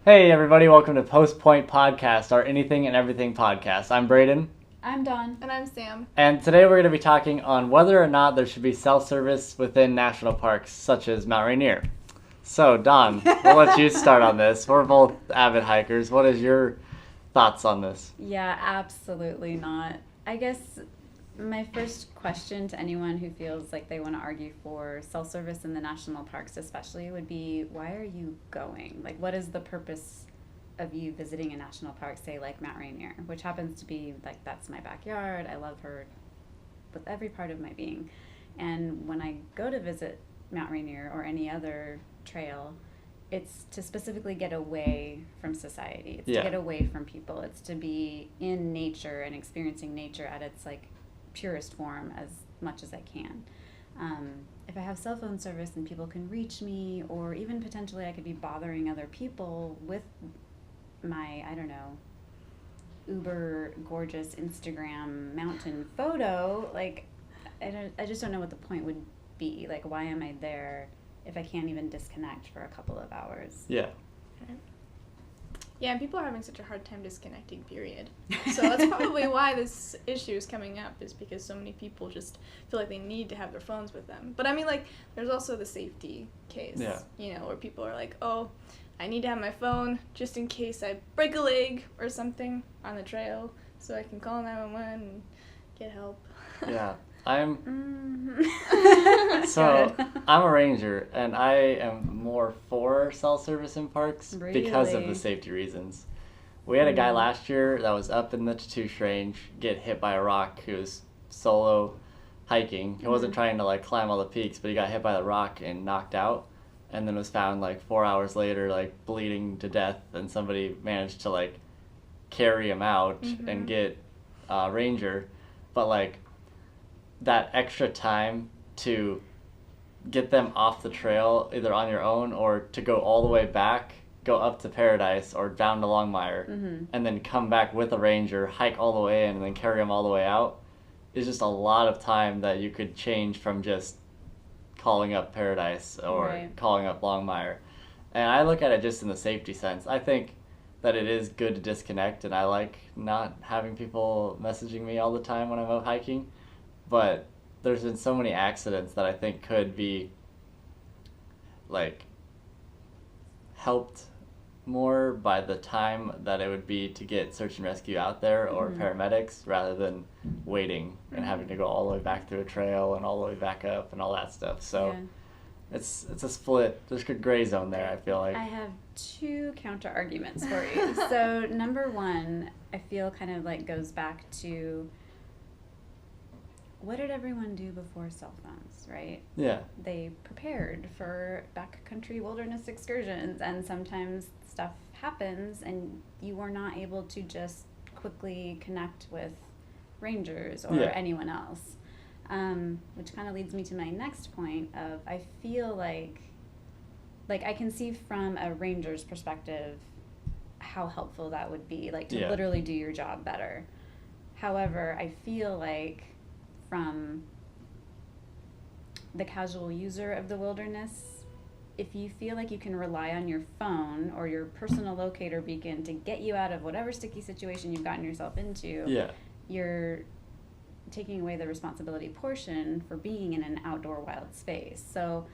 Hey everybody, welcome to Post Point Podcast, our anything and everything podcast. I'm Braden. I'm Dawn. And I'm Sam. And today we're going to be talking on whether or not there should be self-service within national parks such as Mount Rainier. So, Dawn, we'll let you start on this. We're both avid hikers. What is your thoughts on this? Yeah, absolutely not. I guess my first question to anyone who feels like they want to argue for self-service in the national parks especially would be, why are you going? Like, what is the purpose of you visiting a national park, say like Mount Rainier, which happens to be like, that's my backyard. I love her with every part of my being. And when I go to visit Mount Rainier or any other trail, it's to specifically get away from society. It's to get away from people. It's to be in nature and experiencing nature at its like purest form as much as I can. If I have cell phone service and people can reach me, or even potentially I could be bothering other people with my, I don't know, uber gorgeous Instagram mountain photo, like I just don't know what the point would be. Like, why am I there if I can't even disconnect for a couple of hours? Yeah. Yeah, and people are having such a hard time disconnecting, period. So that's probably why this issue is coming up, is because so many people just feel like they need to have their phones with them. But I mean, like, there's also the safety case, where people are like, oh, I need to have my phone just in case I break a leg or something on the trail so I can call 911 and get help. Yeah. I'm a ranger, and I am more for self-service in parks because of the safety reasons. We had a guy last year that was up in the Tatoosh Range get hit by a rock. He was solo hiking. He wasn't trying to like climb all the peaks, but he got hit by the rock and knocked out, and then was found like 4 hours later like bleeding to death, and somebody managed to like carry him out and get ranger. But like that extra time to get them off the trail, either on your own or to go all the way back, go up to Paradise or down to Longmire, and then come back with a ranger, hike all the way in, and then carry them all the way out, is just a lot of time that you could change from just calling up Paradise or calling up Longmire. And I look at it just in the safety sense. I think that it is good to disconnect, and I like not having people messaging me all the time when I'm out hiking. But there's been so many accidents that I think could be, like, helped more by the time that it would be to get search and rescue out there or paramedics, rather than waiting and having to go all the way back through a trail and all the way back up and all that stuff. So it's a split. There's a good gray zone there, I feel like. I have two counter arguments for you. So number one, I feel kind of like goes back to, what did everyone do before cell phones, right? Yeah. They prepared for backcountry wilderness excursions, and sometimes stuff happens and you are not able to just quickly connect with rangers or anyone else. Which kind of leads me to my next point of, I feel like I can see from a ranger's perspective how helpful that would be, like to literally do your job better. However, I feel like from the casual user of the wilderness, if you feel like you can rely on your phone or your personal locator beacon to get you out of whatever sticky situation you've gotten yourself into, you're taking away the responsibility portion for being in an outdoor wild space. So,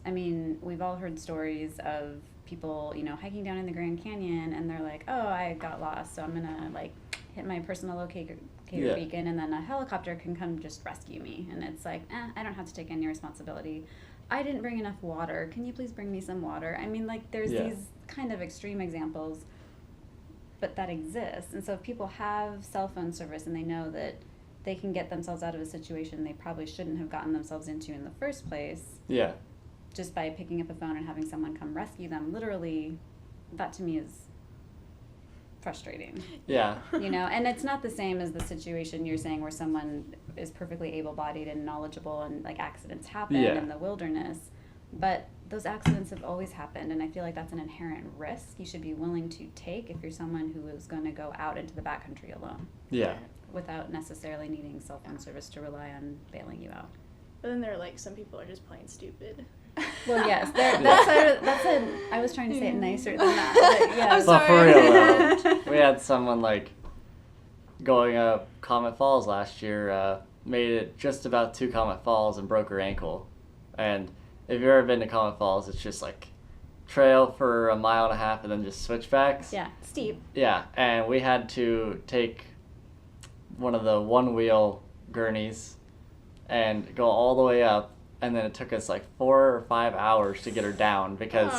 I mean, we've all heard stories of people, hiking down in the Grand Canyon, and they're like, oh, I got lost, so I'm gonna like hit my personal locator beacon, and then a helicopter can come just rescue me. And it's like, I don't have to take any responsibility. I didn't bring enough water. Can you please bring me some water? I mean, like, there's these kind of extreme examples, but that exists. And so if people have cell phone service and they know that they can get themselves out of a situation they probably shouldn't have gotten themselves into in the first place, just by picking up a phone and having someone come rescue them, literally, that to me is frustrating. And it's not the same as the situation you're saying where someone is perfectly able-bodied and knowledgeable and like accidents happen in the wilderness, but those accidents have always happened, and I feel like that's an inherent risk you should be willing to take if you're someone who is going to go out into the backcountry alone without necessarily needing cell phone service to rely on bailing you out. But then there are like, some people are just plain stupid. Well, yes, I was trying to say it nicer than that. But yeah. I'm sorry. For real though, we had someone like going up Comet Falls last year, made it just about to Comet Falls and broke her ankle. And if you've ever been to Comet Falls, it's just like trail for a mile and a half and then just switchbacks. Yeah, steep. Yeah, and we had to take one of the one-wheel gurneys and go all the way up, and then it took us like 4 or 5 hours to get her down because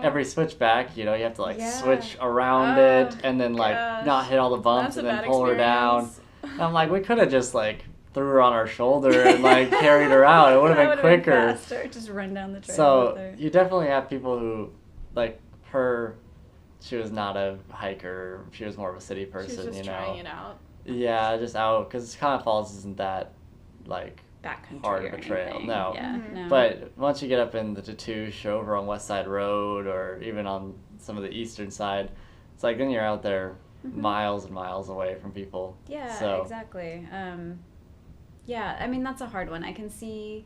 every switchback, you have to like switch around it and then like not hit all the bumps and then pull her down. And I'm like, we could have just like threw her on our shoulder and like carried her out. It would have been quicker. Faster. Just run down the trail. So you definitely have people who like her. She was not a hiker. She was more of a city person. She was just trying it out. Yeah, just out because Comet Falls isn't that like backcountry hard of a trail. Anything. No. Yeah, no. But once you get up in the Tatoosh over on West Side Road or even on some of the eastern side, it's like then you're out there miles and miles away from people. Yeah, so. Exactly. Yeah, I mean, that's a hard one. I can see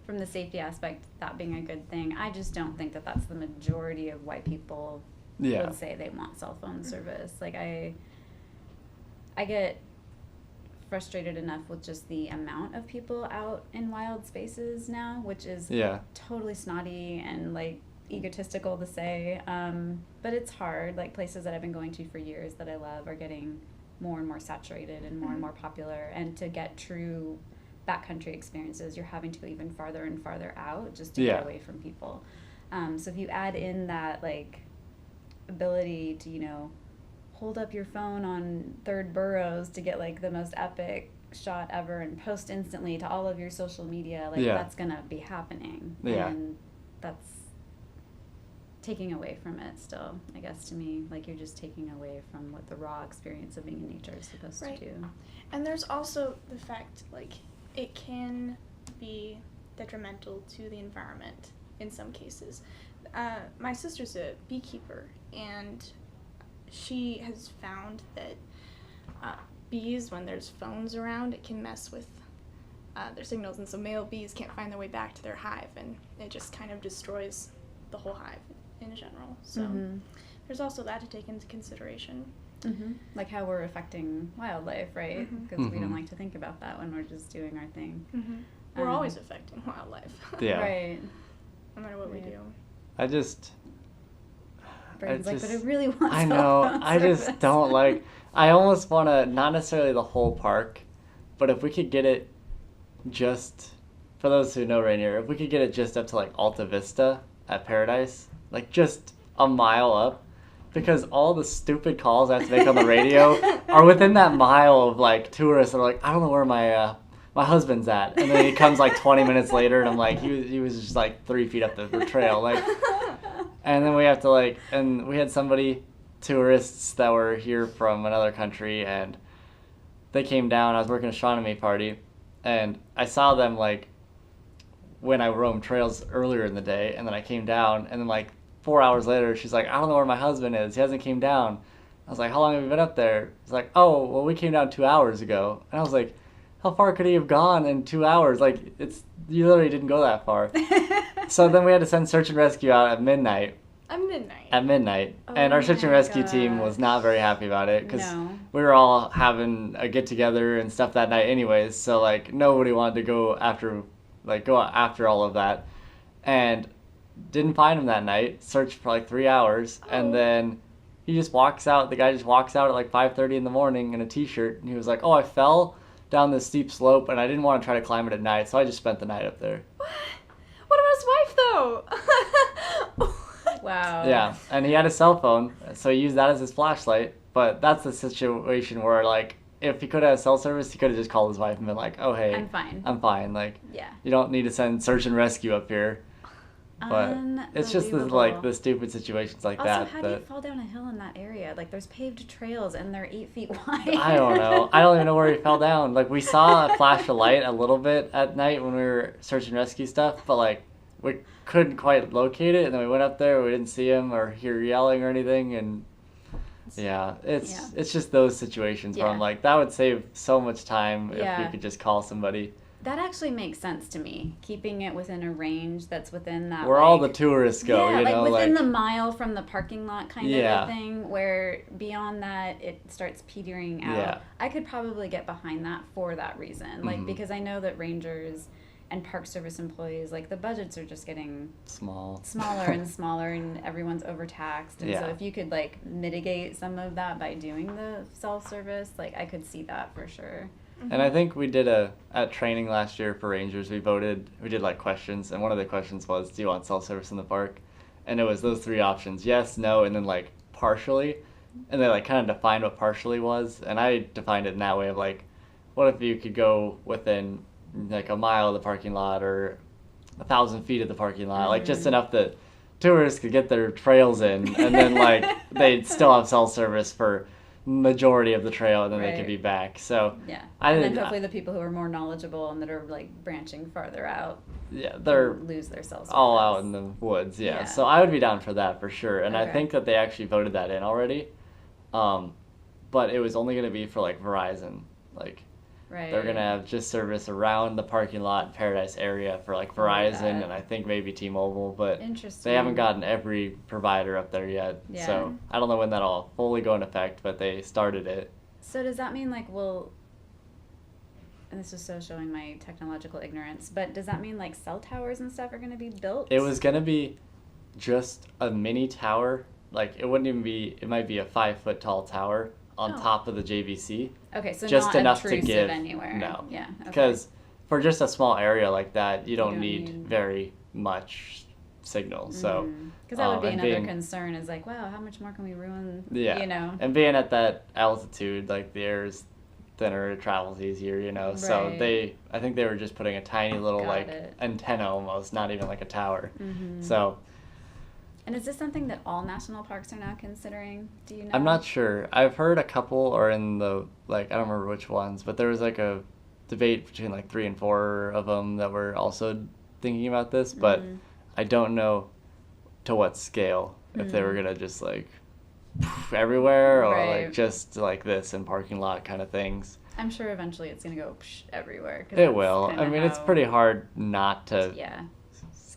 from the safety aspect that being a good thing. I just don't think that that's the majority of why people would say they want cell phone service. Like, I get frustrated enough with just the amount of people out in wild spaces now, which is totally snotty and, like, egotistical to say. But it's hard. Like, places that I've been going to for years that I love are getting more and more saturated and more popular, and to get true backcountry experiences you're having to go even farther and farther out just to get away from people. So if you add in that like ability to hold up your phone on third burrows to get like the most epic shot ever and post instantly to all of your social media, like that's gonna be happening, and that's taking away from it still, I guess, to me. Like, you're just taking away from what the raw experience of being in nature is supposed to do. And there's also the fact, like, it can be detrimental to the environment in some cases. My sister's a beekeeper, and she has found that bees, when there's phones around, it can mess with their signals, and so male bees can't find their way back to their hive, and it just kind of destroys the whole hive in general. So there's also that to take into consideration. Like how we're affecting wildlife, right? Because we don't like to think about that when we're just doing our thing. We're always affecting wildlife. Right. No matter what we do. Braden's like, but I really want I know. I just don't like. I almost want to, not necessarily the whole park, but if we could get it just, for those who know Rainier, if we could get it just up to like Alta Vista at Paradise, like just a mile up, because all the stupid calls I have to make on the radio are within that mile of like tourists that are like, I don't know where my husband's at, and then he comes like 20 minutes later, and I'm like, he was just like 3 feet up the trail, like, and then we have to like, and we had tourists that were here from another country, and they came down. I was working a astronomy party, and I saw them like when I roamed trails earlier in the day, and then I came down, and then like 4 hours later, she's like, I don't know where my husband is. He hasn't came down. I was like, how long have you been up there? It's like, oh, well, we came down 2 hours ago. And I was like, how far could he have gone in 2 hours? Like, you literally didn't go that far. So then we had to send search and rescue out at midnight. At midnight. Oh, and our search and rescue team was not very happy about it, because we were all having a get together and stuff that night anyways. So like nobody wanted to go after all of that, and didn't find him that night. Searched for like 3 hours, and then he just walks out. The guy just walks out at like 5:30 in the morning in a t-shirt, and he was like, "Oh, I fell down this steep slope, and I didn't want to try to climb it at night, so I just spent the night up there." What about his wife though? Wow. Yeah, and he had a cell phone, so he used that as his flashlight. But that's the situation where, like, if he could have cell service, he could have just called his wife and been like, "Oh, hey, I'm fine. Like, you don't need to send search and rescue up here." But it's just the stupid situations like that. Also, how do you fall down a hill in that area? Like, there's paved trails and they're 8 feet wide. I don't know. I don't even know where he fell down. Like, we saw a flash of light a little bit at night when we were search and rescue stuff, but like we couldn't quite locate it. And then we went up there, we didn't see him or hear yelling or anything, and it's just those situations where I'm like, that would save so much time if you could just call somebody. That actually makes sense to me. Keeping it within a range that's within that. Where all the tourists go, yeah, you know, within the mile from the parking lot kind of Yeah. a thing. Where beyond that, it starts petering out. Yeah. I could probably get behind that for that reason, like because I know that rangers and Park Service employees, like the budgets are just getting smaller and smaller, and everyone's overtaxed. And so if you could like mitigate some of that by doing the self-service, like I could see that for sure. And I think we did at training last year for rangers, we did like questions, and one of the questions was, do you want self-service in the park? And it was those 3 options, yes, no, and then like partially. And they like kind of defined what partially was, and I defined it in that way of like, what if you could go within like a mile of the parking lot or 1,000 feet of the parking lot, like just enough that tourists could get their trails in, and then like they'd still have self-service for majority of the trail, and then they could be back. So and then hopefully the people who are more knowledgeable and that are like branching farther out, they're lose their self-service. all out in the woods. So I would be down for that for sure, and I think that they actually voted that in already, but it was only going to be for like Verizon, like they're going to have just service around the parking lot Paradise area for like Verizon and I think maybe T-Mobile, but they haven't gotten every provider up there yet. So I don't know when that'll fully go into effect, but they started it. So does that mean like and this is so showing my technological ignorance, but does that mean like cell towers and stuff are going to be built? It was going to be just a mini tower. Like it wouldn't even be, it might be a 5-foot tall tower on top of the JVC. Okay, so just not enough intrusive to give anywhere. No. Yeah. Because for just a small area like that, you don't need very much signal. So because that would be another concern is like, wow, how much more can we ruin? You know. And being at that altitude, like the air is thinner, it travels easier, you know. So I think they were just putting a tiny little antenna almost, not even like a tower. So. And is this something that all national parks are now considering? Do you know? I'm not sure. I've heard a couple are in the, like, I don't remember which ones, but there was like a debate between like 3 and 4 of them that were also thinking about this, but I don't know to what scale, if they were going to just like everywhere or like just like this in parking lot kind of things. I'm sure eventually it's going to go everywhere. It will. I mean, it's pretty hard not to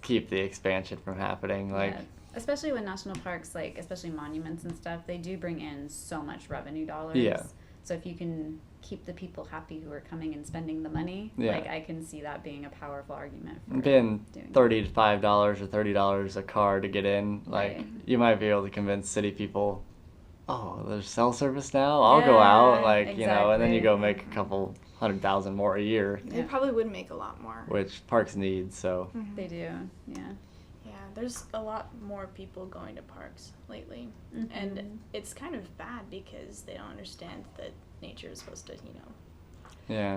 keep the expansion from happening. Like. Especially when national parks, like especially monuments and stuff, they do bring in so much revenue dollars. Yeah. So if you can keep the people happy who are coming and spending the money, like I can see that being a powerful argument for being $35 or $30 a car to get in, like you might be able to convince city people, oh, there's cell service now, I'll go out, like you know, and then you go make a couple $100,000 more a year. They probably would make a lot more, which parks need. So they do. There's a lot more people going to parks lately, and it's kind of bad because they don't understand that nature is supposed to,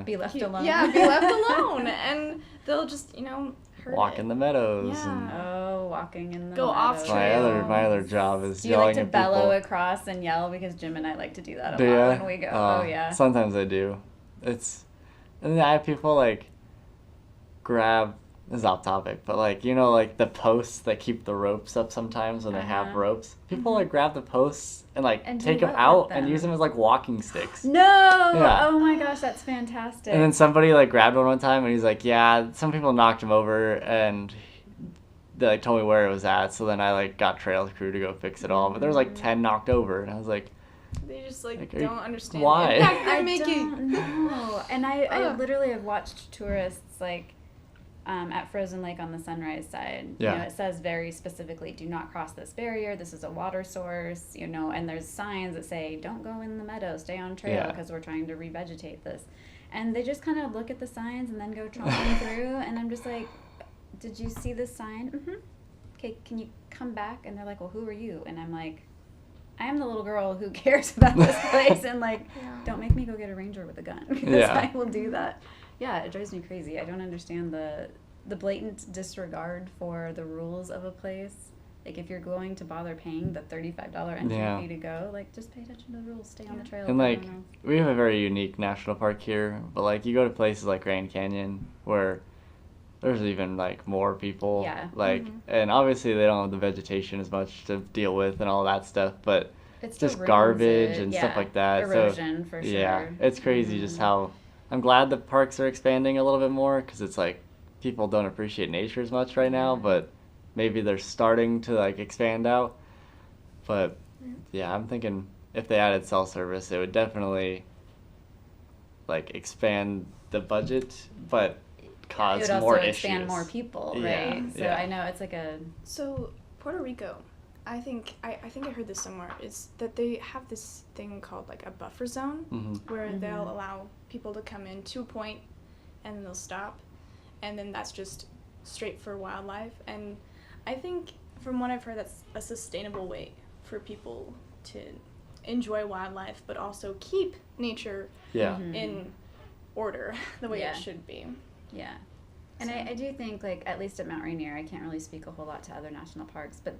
be left alone. Yeah, be left alone, and they'll just, hurt walk in the meadows. And walking in the go meadows. off trail. My other job is do you yelling like to at people. bellow across and yell? Because Jim and I like to do that a lot when we go. Sometimes I do. And then I have people like grab. This is off topic, but like like the posts that keep the ropes up sometimes when they have ropes. People like grab the posts and take them out and use them as like walking sticks. No! Yeah. Oh my gosh, that's fantastic. And then somebody like grabbed one time and he's like, yeah, some people knocked him over and they like told me where it was at. So then I like got trail crew to go fix it all. But there was like 10 knocked over and I was like, they just don't understand. Why? In fact, I don't know. And I literally have watched tourists like. At Frozen Lake on the Sunrise side, it says very specifically, do not cross this barrier. This is a water source, and there's signs that say, don't go in the meadow, stay on trail because we're trying to revegetate this. And they just kind of look at the signs and then go tromping through. And I'm just like, did you see this sign? Mm-hmm. Okay, can you come back? And they're like, well, who are you? And I'm like, I am the little girl who cares about this place. And don't make me go get a ranger with a gun because I will do that. Yeah, it drives me crazy. I don't understand the blatant disregard for the rules of a place. Like, if you're going to bother paying the $35 entry fee to go, like, just pay attention to the rules. Stay on the trail. And, like, we have a very unique national park here. But, like, you go to places like Grand Canyon where there's even, like, more people. Yeah. Like, and obviously they don't have the vegetation as much to deal with and all that stuff. But it's just garbage and stuff like that. Erosion, for sure. Yeah, it's crazy just how I'm glad the parks are expanding a little bit more because it's like people don't appreciate nature as much right now, but maybe they're starting to like expand out. But yeah, I'm thinking if they added cell service, it would definitely like expand the budget, but cause more issues. It would also expand more people, right? So I know it's like a... So Puerto Rico, I think I heard this somewhere, is that they have this thing called like a buffer zone where they'll allow people to come in to a point and then they'll stop, and then that's just straight for wildlife. And I think from what I've heard, that's a sustainable way for people to enjoy wildlife but also keep nature in order the way it should be. Yeah. And so, I do think, like, at least at Mount Rainier, I can't really speak a whole lot to other national parks, but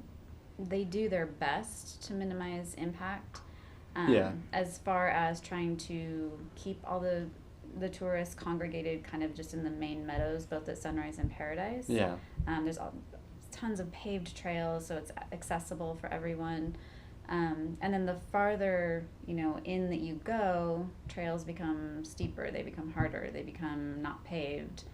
they do their best to minimize impact as far as trying to keep all the tourists congregated kind of just in the main meadows, both at Sunrise and Paradise. Yeah. There's tons of paved trails, so it's accessible for everyone. And then the farther, in that you go, trails become steeper, they become harder, they become not paved.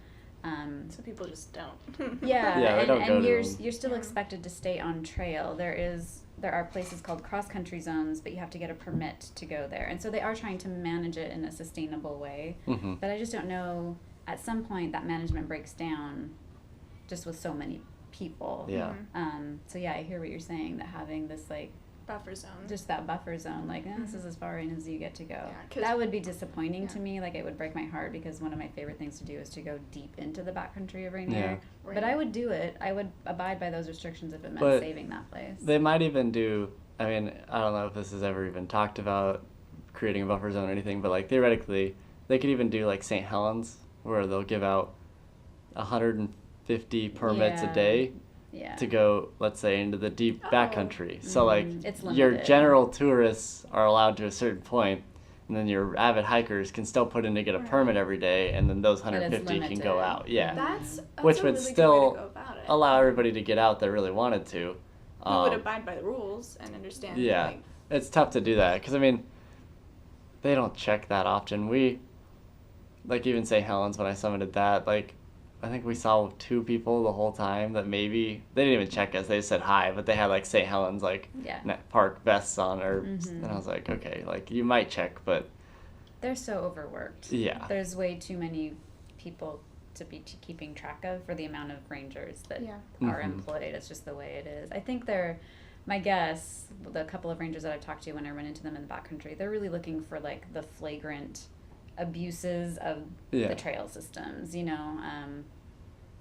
So people just don't. And you're still expected to stay on trail. There are places called cross-country zones, but you have to get a permit to go there. And so they are trying to manage it in a sustainable way. But I just don't know, at some point that management breaks down just with so many people. Yeah. So I hear what you're saying, that having this like buffer zone. Just that buffer zone, like this is as far in as you get to go. That would be disappointing to me. Like, it would break my heart because one of my favorite things to do is to go deep into the backcountry of Rainier. Yeah. But I would do it. I would abide by those restrictions if it meant saving that place. They might even do, I mean, I don't know if this has ever even talked about creating a buffer zone or anything, but like theoretically, they could even do like St. Helens, where they'll give out 150 permits a day. To go, let's say, into the deep backcountry. So, like, your general tourists are allowed to a certain point, and then your avid hikers can still put in to get a permit every day, and then those 150 can go out. Yeah. That's which would really still good way to go about it. Allow everybody to get out that really wanted to. Who would abide by the rules and understand. Yeah. Like, it's tough to do that, because, I mean, they don't check that often. Like, even St. Helens, when I summited that, like, I think we saw 2 people the whole time that maybe they didn't even check us. They just said hi, but they had like St. Helens park vests on, and I was like, okay, like you might check, but they're so overworked. Yeah, there's way too many people to be keeping track of for the amount of rangers that are employed. It's just the way it is. I think my guess, the couple of rangers that I've talked to when I run into them in the backcountry, they're really looking for like the flagrant abuses of the trail systems,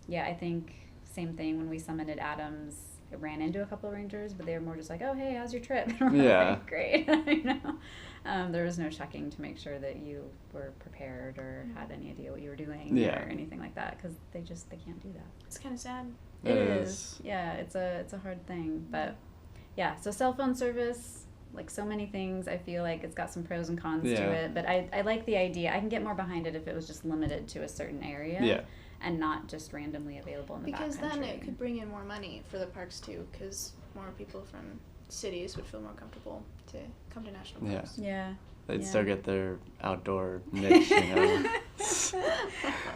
I think same thing when we summited Adams. I ran into a couple of rangers, but they were more just like, oh, hey, how's your trip? Like, great. There was no checking to make sure that you were prepared or had any idea what you were doing or anything like that, because they can't do that. It's kind of sad. It is. Yeah, it's a hard thing, but so cell phone service, like so many things, I feel like it's got some pros and cons to it, but I like the idea. I can get more behind it if it was just limited to a certain area and not just randomly available in the backcountry. Because then it could bring in more money for the parks too, because more people from cities would feel more comfortable to come to national parks. They'd still get their outdoor niche,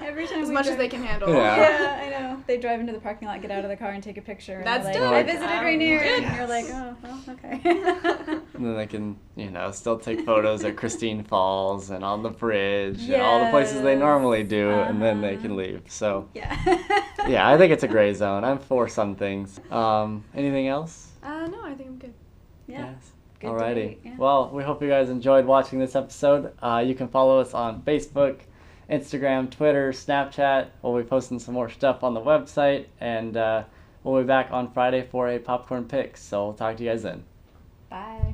Every time as much as they can handle. Yeah, I know. They drive into the parking lot, get out of the car, and take a picture. That's like, dope. I visited Rainier, and you're like, oh, well, okay. And then they can, still take photos at Christine Falls and on the bridge and all the places they normally do, and then they can leave. So, I think it's a gray zone. I'm for some things. Anything else? No, I think I'm good. Yeah. Yes. Alrighty. Well, we hope you guys enjoyed watching this episode. You can follow us on Facebook, Instagram, Twitter, Snapchat. We'll be posting some more stuff on the website, and we'll be back on Friday for a popcorn pick. So we'll talk to you guys then. Bye.